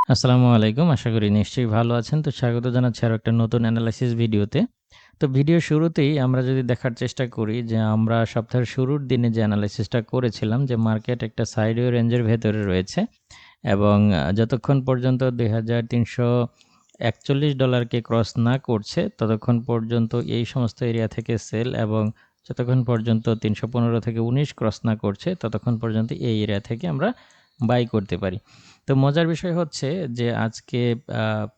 আসসালামু আলাইকুম। আশা করি নিশ্চয়ই ভালো আছেন। তো স্বাগত জানাচ্ছি আরো একটা নতুন এনালাইসিস ভিডিওতে। তো ভিডিওর শুরুতেই আমরা যদি দেখার চেষ্টা করি যে আমরা সপ্তাহের শুরুর দিনে যে এনালাইসিসটা করেছিলাম যে মার্কেট একটা সাইডওয়ে রেঞ্জের ভেতরে রয়েছে এবং যতক্ষণ পর্যন্ত $২,৩৪১ ক্রস না করছে ততক্ষণ পর্যন্ত এই সমস্ত এরিয়া থেকে সেল এবং যতক্ষণ পর্যন্ত ৩১৫ থেকে ১৯ ক্রস না করছে ততক্ষণ পর্যন্ত এই এরিয়া থেকে আমরা বাই করতে পারি। তো মজার বিষয় হচ্ছে যে আজকে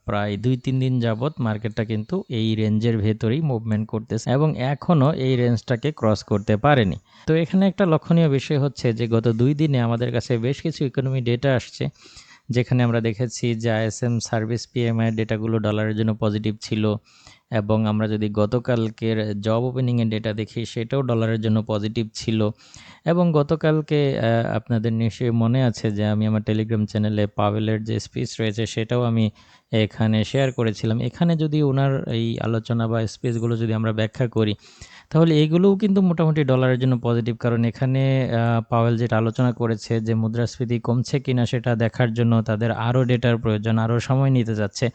প্রায় ২-৩ দিন যাবৎ মার্কেটটা কিন্তু এই রেঞ্জের ভেতরেই মুভমেন্ট করতেছে এবং এখনও এই রেঞ্জটাকে ক্রস করতে পারেনি। তো এখানে একটা লক্ষণীয় বিষয় হচ্ছে যে গত ২ দিনে আমাদের কাছে বেশ কিছু ইকোনমি ডেটা আসছে, যেখানে আমরা দেখেছি যে আইএসএম সার্ভিস পিএমআই ডেটাগুলো ডলারের জন্য পজিটিভ ছিল এবং আমরা যদি গতকালকের জব ওপেনিংয়ের ডেটা দেখি সেটাও ডলারের জন্য পজিটিভ ছিল এবং গতকালকে আপনাদের নিশ্চয়ই মনে আছে যে আমি আমার টেলিগ্রাম চ্যানেলে পাভেলের যে স্পিচ রয়েছে সেটাও আমি এখানে শেয়ার করেছিলাম। এখানে যদি ওনার এই আলোচনা বা স্পিচগুলো যদি আমরা ব্যাখ্যা করি তাহলে এগুলোও কিন্তু মোটামুটি ডলারের জন্য পজিটিভ, কারণ এখানে পাওয়েল যেটা আলোচনা করেছে যে মুদ্রাস্ফীতি কমছে কিনা সেটা দেখার জন্য তাদের আরও ডেটার প্রয়োজন, আরও সময় নিতে যাচ্ছে।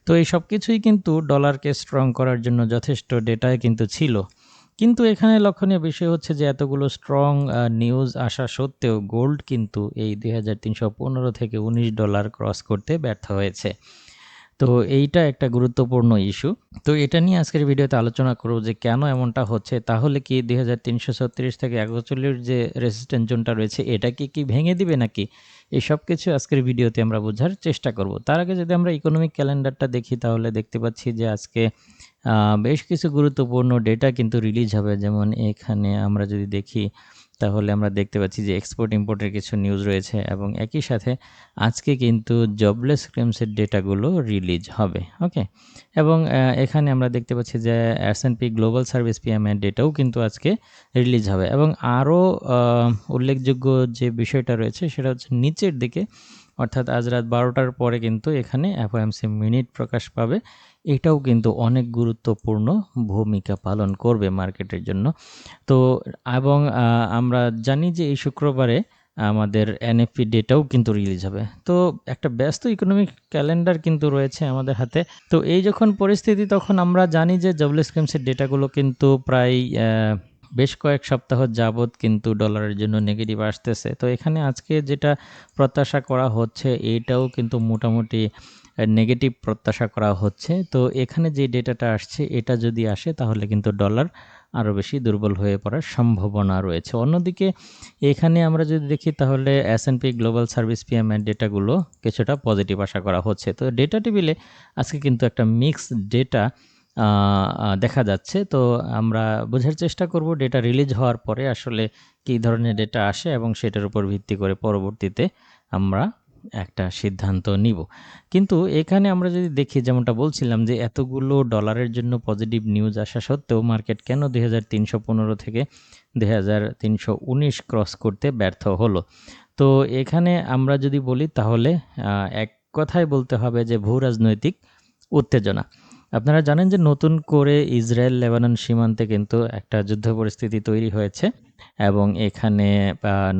তো এই সব কিছুই কিন্তু ডলারকে স্ট্রং করার জন্য যথেষ্ট ডেটায় কিন্তু ছিল। কিন্তু এখানে লক্ষণীয় বিষয় হচ্ছে যে এতগুলো স্ট্রং নিউজ আসা সত্ত্বেও গোল্ড কিন্তু এই ২,৩১৫ থেকে $১৯ ক্রস করতে ব্যর্থ হয়েছে। তো এইটা একটা গুরুত্বপূর্ণ ইস্যু। তো এটা নিয়ে আজকের ভিডিওতে আলোচনা করব যে কেন এমনটা হচ্ছে। তাহলে কি ২,৩৩৬ থেকে ৪১ যে রেজিস্ট্যান্স জোনটা রয়েছে এটাকে কি ভেঙে দিবে নাকি? এই সব কিছু আজকের ভিডিওতে আমরা বোঝার চেষ্টা করব। তার আগে যদি আমরা ইকোনমিক ক্যালেন্ডারটা দেখি তাহলে দেখতে পাচ্ছি যে আজকে বেশ কিছু গুরুত্বপূর্ণ ডেটা কিন্তু রিলিজ হবে। যেমন এখানে আমরা যদি দেখি তাহলে আমরা দেখতে পাচ্ছি যে এক্সপোর্ট ইম্পোর্টের কিছু নিউজ রয়েছে এবং একই সাথে আজকে কিন্তু জবলেস ক্লেমসের ডেটাগুলো রিলিজ হবে। ওকে, এবং এখানে আমরা দেখতে পাচ্ছি যে S&P গ্লোবাল সার্ভিস পিএমআই ডেটাও কিন্তু আজকে রিলিজ হবে এবং আরও উল্লেখযোগ্য যে বিষয়টা রয়েছে সেটা হচ্ছে নিচের দিকে, অর্থাৎ আজ রাত ১২টার পরে কিন্তু এখানে FOMC মিনিট প্রকাশ পাবে। এটাও কিন্তু অনেক গুরুত্বপূর্ণ ভূমিকা পালন করবে মার্কেটের জন্য। তো এবং আমরা জানি যে এই শুক্রবারে আমাদের এনএফপি ডেটাও কিন্তু রিলিজ হবে। তো একটা ব্যস্ত ইকোনমিক ক্যালেন্ডার কিন্তু রয়েছে আমাদের হাতে। তো এই যখন পরিস্থিতি তখন আমরা জানি যে জবলেস ক্লেমসের ডেটাগুলো কিন্তু প্রায় বেশ কয়েক সপ্তাহ যাবৎ কিন্তু ডলারের জন্য নেগেটিভ আসতেছে। তো এখানে আজকে যেটা প্রত্যাশা করা হচ্ছে এইটাও কিন্তু মোটামুটি নেগেটিভ প্রত্যাশা করা হচ্ছে। তো এখানে যে ডেটাটা আসছে এটা যদি আসে তাহলে কিন্তু ডলার আরও বেশি দুর্বল হয়ে পড়ার সম্ভাবনা রয়েছে। অন্যদিকে এখানে আমরা যদি দেখি তাহলে S&P গ্লোবাল সার্ভিস পিএমআই ডেটাগুলো কিছুটা পজিটিভ আশা করা হচ্ছে। তো ডেটা টেবিলে আজকে কিন্তু একটা মিক্সড ডেটা দেখা যাচ্ছে। তো আমরা বোঝার চেষ্টা করব ডেটা রিলিজ হওয়ার পরে আসলে কী ধরনের ডেটা আসে এবং সেটার উপর ভিত্তি করে পরবর্তীতে আমরা একটা সিদ্ধান্ত নিব। কিন্তু এখানে আমরা যদি দেখি যেমনটা বলছিলাম যে এতগুলো ডলারের জন্য পজিটিভ নিউজ আসা সত্ত্বেও মার্কেট কেন ২,৩১৫ থেকে ২,৩১৯ ক্রস করতে ব্যর্থ হলো। তো এখানে আমরা যদি বলি তাহলে এক কথায় বলতে হবে যে ভূরাজনৈতিক উত্তেজনা। আপনারা জানেন যে নতুন করে ইসরায়েল লেবানন সীমান্তে কিন্তু একটা যুদ্ধ পরিস্থিতি তৈরি হয়েছে এবং এখানে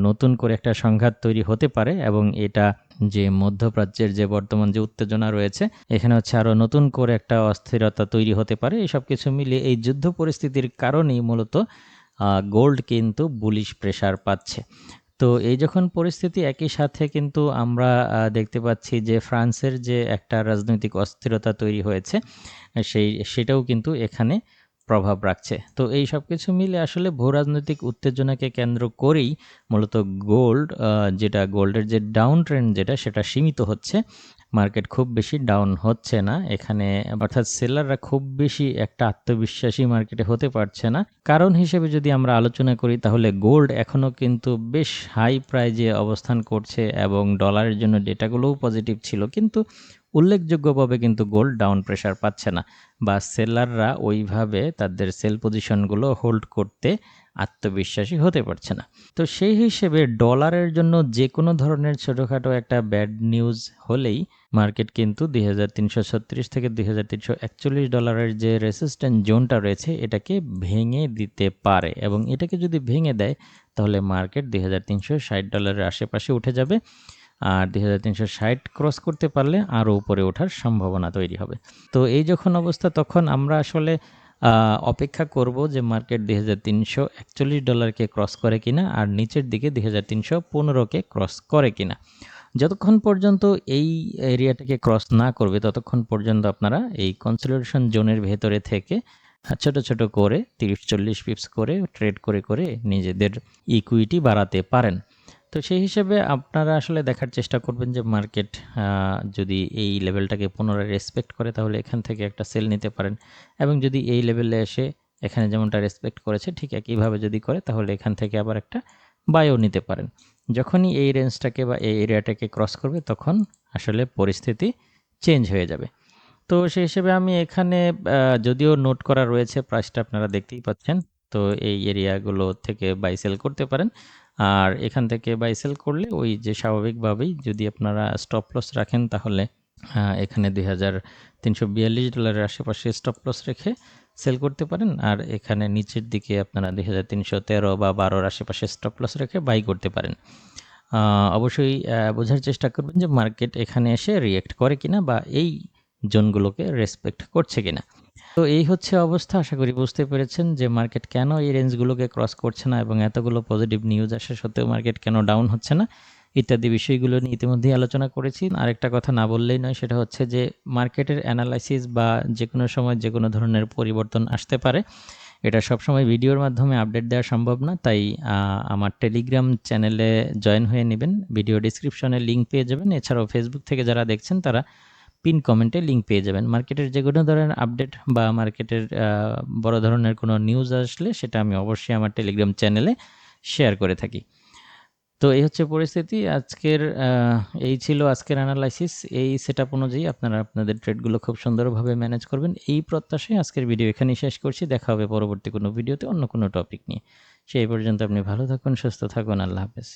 নতুন করে একটা সংঘাত তৈরি হতে পারে এবং এটা যে মধ্যপ্রাচ্যের যে বর্তমান যে উত্তেজনা রয়েছে এখানে হচ্ছে আরও নতুন করে একটা অস্থিরতা তৈরি হতে পারে। এসব কিছু মিলিয়ে এই যুদ্ধ পরিস্থিতির কারণেই মূলত গোল্ড কিন্তু বুলিশ প্রেসার পাচ্ছে। তো এই যখন পরিস্থিতি একই সাথে কিন্তু আমরা দেখতে পাচ্ছি যে ফ্রান্সের যে একটা রাজনৈতিক অস্থিরতা তৈরি হয়েছে সেটাও কিন্তু এখানে প্রভাব রাখছে। তো এই সব কিছু মিলে আসলে ভূরাজনৈতিক উত্তেজনাকে কেন্দ্র করেই মূলত গোল্ড যেটা গোল্ডের যে ডাউন ট্রেন্ড যেটা সেটা সীমিত হচ্ছে। মার্কেট খুব বেশি ডাউন হচ্ছে না এখানে, অর্থাৎ সেলাররা খুব বেশি একটা আত্মবিশ্বাসী মার্কেটে হতে পারছে না। কারণ হিসেবে যদি আমরা আলোচনা করি তাহলে গোল্ড এখনও কিন্তু বেশ হাই প্রাইজে অবস্থান করছে এবং ডলারের জন্য ডেটাগুলোও পজিটিভ ছিল, কিন্তু উল্লেখযোগ্যভাবে কিন্তু গোল্ড ডাউন প্রেসার পাচ্ছে না বা সেলাররা ওইভাবে তাদের সেল পজিশনগুলো হোল্ড করতে আত্মবিশ্বাসী হতে পারছে না। তো সেই হিসেবে ডলারের জন্য যে কোনো ধরনের ছোটোখাটো একটা ব্যাড নিউজ হলেই মার্কেট কিন্তু ২,৩৩৬ থেকে ২,৩৪১ ডলারের যে রেসিস্ট্যান্স জোনটা রয়েছে এটাকে ভেঙে দিতে পারে এবং এটাকে যদি ভেঙে দেয় তাহলে মার্কেট ২,৩৬০ ডলারের আশেপাশে উঠে যাবে। আর 2360 ক্রস করতে পারলে আরও উপরে ওঠার সম্ভাবনা তৈরি হবে। তো এই যখন অবস্থা, তখন আমরা আসলে অপেক্ষা করব যে মার্কেট $2341 ক্রস করে কিনা, আর নিচের দিকে 2315 ক্রস করে কিনা। যতক্ষণ পর্যন্ত এই এরিয়াটাকে ক্রস না করবে ততক্ষণ পর্যন্ত আপনারা এই কনসলিডেশন জোনের ভেতরে থেকে ছোট ছোট করে 30-40 পিপস করে ট্রেড করে করে নিজেদের ইকুইটি বাড়াতে পারেন। তো সেই হিসেবে আপনারা আসলে দেখার চেষ্টা করবেন যে মার্কেট যদি এই লেভেলটাকে পুনরায় রেসপেক্ট করে তাহলে এখান থেকে একটা সেল নিতে পারেন, এবং যদি এই লেভেলে এসে এখানে যেমনটা রেসপেক্ট করেছে ঠিক একইভাবে যদি করে তাহলে এখান থেকে আবার একটা বাইও নিতে পারেন। যখনই এই রেঞ্জটাকে বা এই এরিয়াটাকে ক্রস করবে তখন আসলে পরিস্থিতি চেঞ্জ হয়ে যাবে। তো সেই হিসেবে আমি এখানে যদিও নোট করা রয়েছে প্রাইসটা আপনারা দেখতেই পাচ্ছেন, তো এই এরিয়াগুলো থেকে বাই সেল করতে পারেন। আর এখান থেকে বাই সেল করলে ওই যে স্বাভাবিকভাবেই যদি আপনারা স্টপ লস রাখেন তাহলে এখানে $2342 আশেপাশে স্টপ লস রেখে সেল করতে পারেন, আর এখানে নিচের দিকে আপনারা 2313 বা 12 আশেপাশে স্টপ লস রেখে বাই করতে পারেন। অবশ্যই বোঝার চেষ্টা করবেন যে মার্কেট এখানে এসে রিঅ্যাক্ট করে কিনা বা এই জোনগুলোকে রেসপেক্ট করছে কিনা। তো এই হচ্ছে অবস্থা। আশা করি বুঝতে পেরেছেন যে মার্কেট কেন এই রেঞ্জগুলোকে ক্রস করছে না এবং এতগুলো পজিটিভ নিউজ আসা সত্ত্বেও মার্কেট কেন ডাউন হচ্ছে না ইত্যাদি বিষয়গুলো নিয়ে ইতিমধ্যেই আলোচনা করেছি। আরেকটা কথা না বললেই নয়, সেটা হচ্ছে যে মার্কেটের অ্যানালাইসিস বা যে কোনো সময় যে কোনো ধরনের পরিবর্তন আসতে পারে, এটা সবসময় ভিডিওর মাধ্যমে আপডেট দেওয়া সম্ভব না। তাই আমার টেলিগ্রাম চ্যানেলে জয়েন হয়ে নেবেন, ভিডিও ডিসক্রিপশনে লিঙ্ক পেয়ে যাবেন। এছাড়াও ফেসবুক থেকে যারা দেখছেন তারা পিন কমেন্টে লিঙ্ক পেয়ে যাবেন। মার্কেটের যে কোনো ধরনের আপডেট বা মার্কেটের বড় ধরনের কোনো নিউজ আসলে সেটা আমি অবশ্যই আমার টেলিগ্রাম চ্যানেলে শেয়ার করে থাকি। তো এই হচ্ছে পরিস্থিতি আজকের। এই ছিল আজকের অ্যানালাইসিস। এই সেটআপ অনুযায়ী আপনারা আপনাদের ট্রেডগুলো খুব সুন্দরভাবে ম্যানেজ করবেন এই প্রত্যাশায় আজকের ভিডিও এখানেই শেষ করছি। দেখা হবে পরবর্তী কোনো ভিডিওতে অন্য কোনো টপিক নিয়ে। সেই পর্যন্ত আপনি ভালো থাকুন, সুস্থ থাকুন। আল্লাহ হাফেজ।